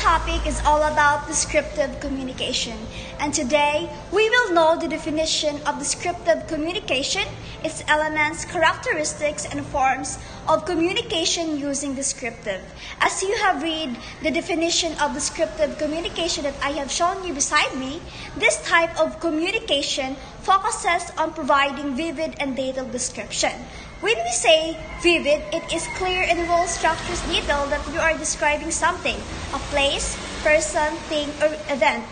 topic is all about descriptive communication, and today we will know the definition of descriptive communication, its elements, characteristics, and forms of communication using descriptive. As you have read the definition of descriptive communication that I have shown you beside me, this type of communication focuses on providing vivid and detailed description. When we say vivid, it is clear and well-structured detail that you are describing something, a place, person, thing, or event.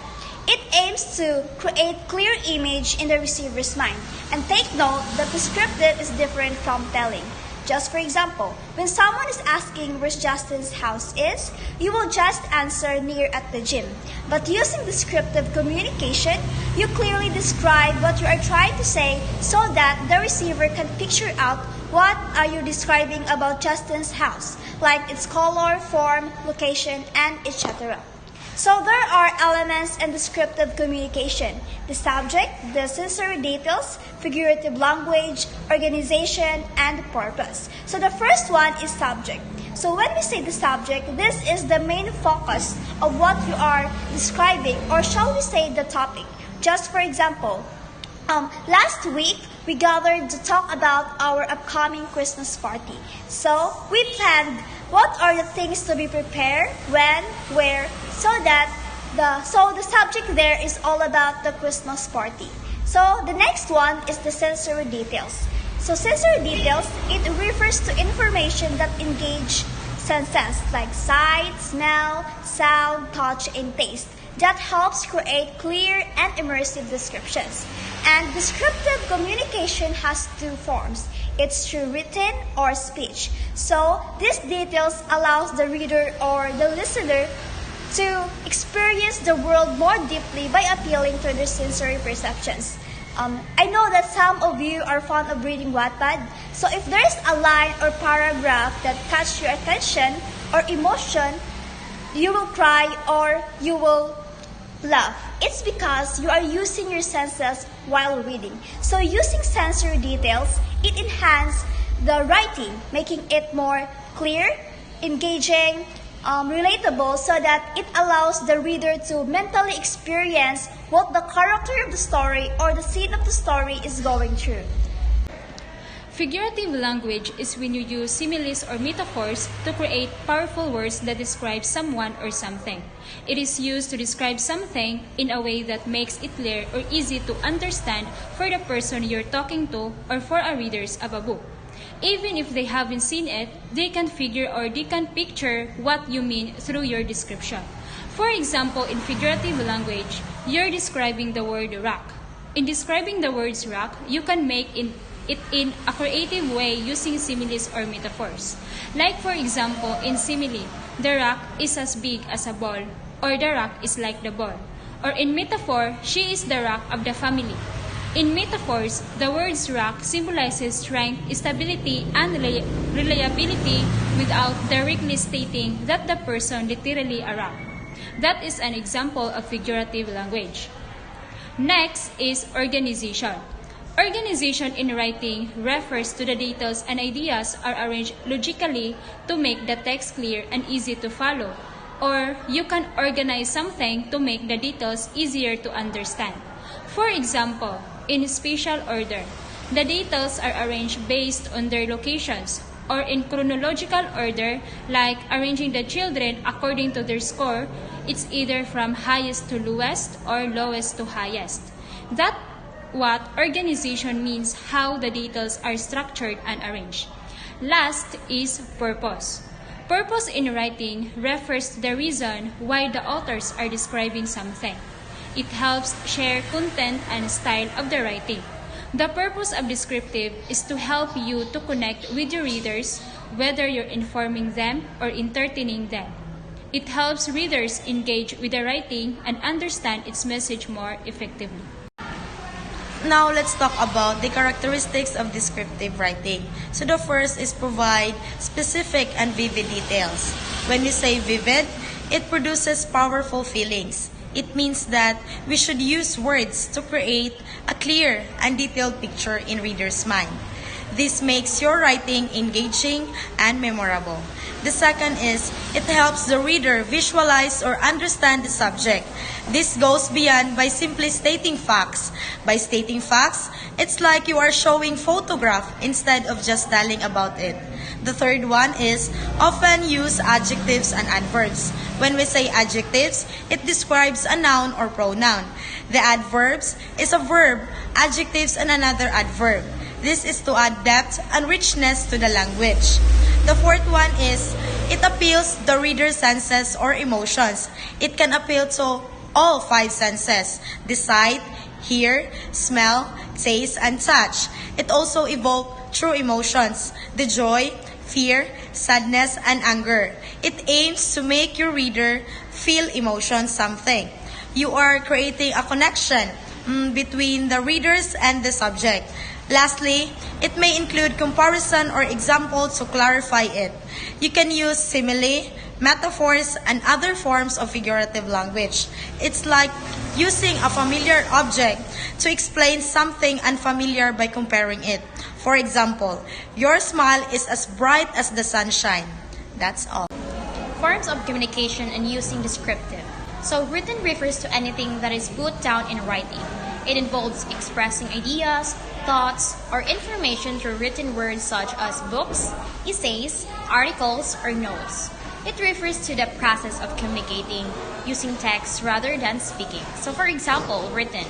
It aims to create clear image in the receiver's mind. And take note that descriptive is different from telling. Just for example, when someone is asking where Justin's house is, you will just answer near at the gym. But using descriptive communication, you clearly describe what you are trying to say so that the receiver can picture out what are you describing about Justin's house, like its color, form, location, and etc. So there are elements in descriptive communication: the subject, the sensory details, figurative language, organization, and purpose. So the first one is subject. So when we say the subject, this is the main focus of what you are describing, or shall we say the topic. Just for example, last week we gathered to talk about our upcoming Christmas party. So we planned what are the things to be prepared, when, where, so the subject there is all about the Christmas party. So the next one is the sensory details. So sensory details, it refers to information that engage senses like sight, smell, sound, touch, and taste. That helps create clear and immersive descriptions. And descriptive communication has two forms. It's through written or speech. So these details allows the reader or the listener to experience the world more deeply by appealing to their sensory perceptions. I know that some of you are fond of reading Wattpad, so if there is a line or paragraph that catch your attention or emotion, you will cry or you will laugh. It's because you are using your senses while reading. So using sensory details, it enhances the writing, making it more clear, engaging, relatable, so that it allows the reader to mentally experience what the character of the story or the scene of the story is going through. Figurative language is when you use similes or metaphors to create powerful words that describe someone or something. It is used to describe something in a way that makes it clear or easy to understand for the person you're talking to or for our readers of a book. Even if they haven't seen it, they can figure or they can picture what you mean through your description. For example, in figurative language, you're describing the word rock. In describing the words rock, you can make it in a creative way using similes or metaphors. Like for example, in simile, the rock is as big as a ball, or the rock is like the ball. Or in metaphor, she is the rock of the family. In metaphors, the words rock symbolizes strength, stability, and reliability without directly stating that the person literally a rock. That is an example of figurative language. Next is organization. Organization in writing refers to the details and ideas are arranged logically to make the text clear and easy to follow. Or you can organize something to make the details easier to understand. For example, in spatial order, the details are arranged based on their locations, or in chronological order, like arranging the children according to their score, it's either from highest to lowest or lowest to highest. That's what organization means, how the details are structured and arranged. Last is purpose. Purpose in writing refers to the reason why the authors are describing something. It helps share content and style of the writing. The purpose of descriptive is to help you to connect with your readers, whether you're informing them or entertaining them. It helps readers engage with the writing and understand its message more effectively. Now, let's talk about the characteristics of descriptive writing. So the first is provide specific and vivid details. When we say vivid, it produces powerful feelings. It means that we should use words to create a clear and detailed picture in reader's mind. This makes your writing engaging and memorable. The second is, it helps the reader visualize or understand the subject. This goes beyond by simply stating facts. By stating facts, it's like you are showing photograph instead of just telling about it. The third one is, often use adjectives and adverbs. When we say adjectives, it describes a noun or pronoun. The adverbs is a verb, adjectives and another adverb. This is to add depth and richness to the language. The fourth one is, it appeals the reader's senses or emotions. It can appeal to all 5 senses: the sight, hear, smell, taste, and touch. It also evokes true emotions: the joy, fear, sadness, and anger. It aims to make your reader feel emotion something. You are creating a connection between the readers and the subject. Lastly, it may include comparison or example to clarify it. You can use simile, metaphors, and other forms of figurative language. It's like using a familiar object to explain something unfamiliar by comparing it. For example, your smile is as bright as the sunshine. That's all. Forms of communication and using descriptive. So written refers to anything that is put down in writing. It involves expressing ideas, thoughts, or information through written words such as books, essays, articles, or notes. It refers to the process of communicating using text rather than speaking. So for example, written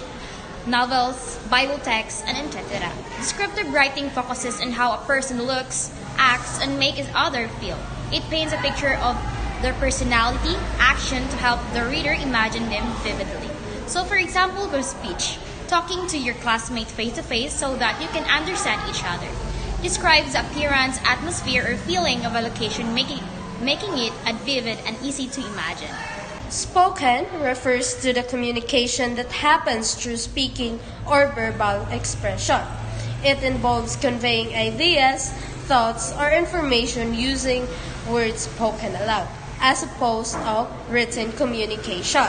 novels, Bible texts, and etc. Descriptive writing focuses on how a person looks, acts, and makes others feel. It paints a picture of their personality, action to help the reader imagine them vividly. So for example, with speech, talking to your classmate face-to-face so that you can understand each other. Describes the appearance, atmosphere, or feeling of a location, making it vivid and easy to imagine. Spoken refers to the communication that happens through speaking or verbal expression. It involves conveying ideas, thoughts, or information using words spoken aloud, as opposed to written communication.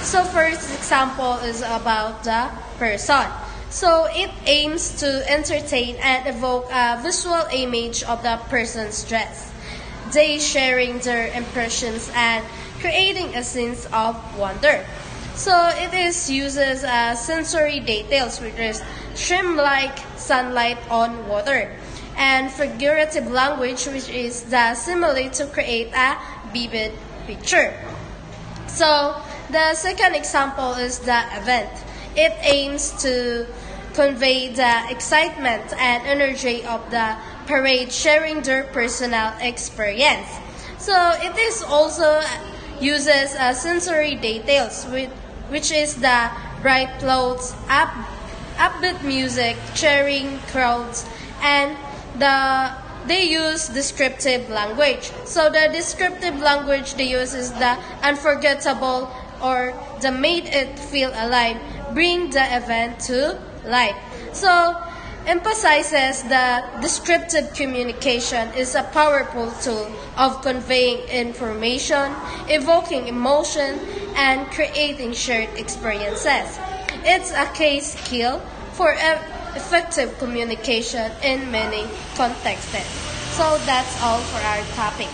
So first example is about the person. So it aims to entertain and evoke a visual image of the person's dress. They sharing their impressions and creating a sense of wonder. So it uses sensory details, which is stream-like sunlight on water, and figurative language, which is the simile to create a vivid picture. So the second example is the event. It aims to convey the excitement and energy of the parade, sharing their personal experience. So it is also uses sensory details, which is the bright clothes, upbeat music, cheering crowds, and they use descriptive language. So the descriptive language they use is the unforgettable or the made it feel alive, bring the event to life. So emphasizes that descriptive communication is a powerful tool of conveying information, evoking emotion, and creating shared experiences. It's a key skill for effective communication in many contexts. So that's all for our topic.